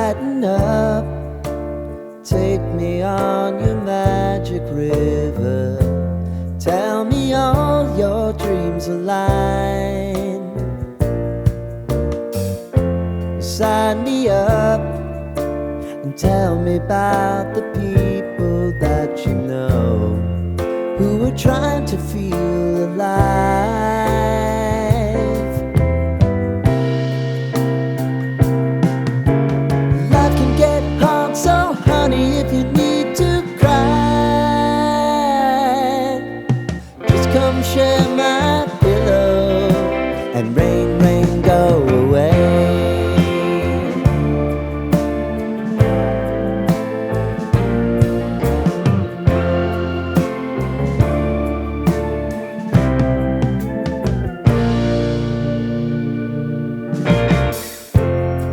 Lighten up, take me on your magic river. Tell me all your dreams align. Sign me up and tell me about the people that you know who are trying to feel alive. Life can get hard, so honey, if you need to cry, just come share my pillow and rain, rain, go away.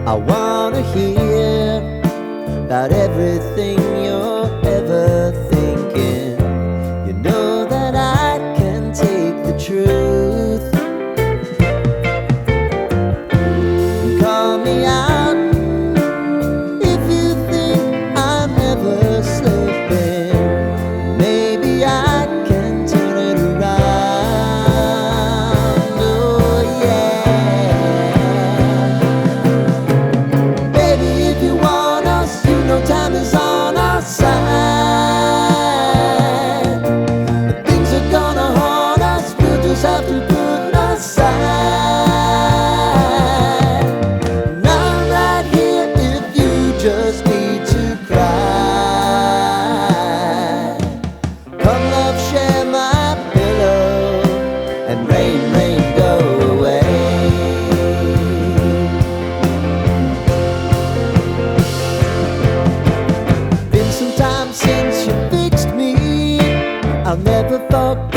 I wanna hear about everything you're ever thinking. You know that I can take the truth. Call me out if you think I'm ever slipping. Maybe I can turn it around. Oh yeah. Time is on our side. Things are gonna haunt us, we'll just have to put aside. And I'm right here if you just need to cry. Come love, share my pillow and rain, rain, go away. Since you fixed me, I'll never forget.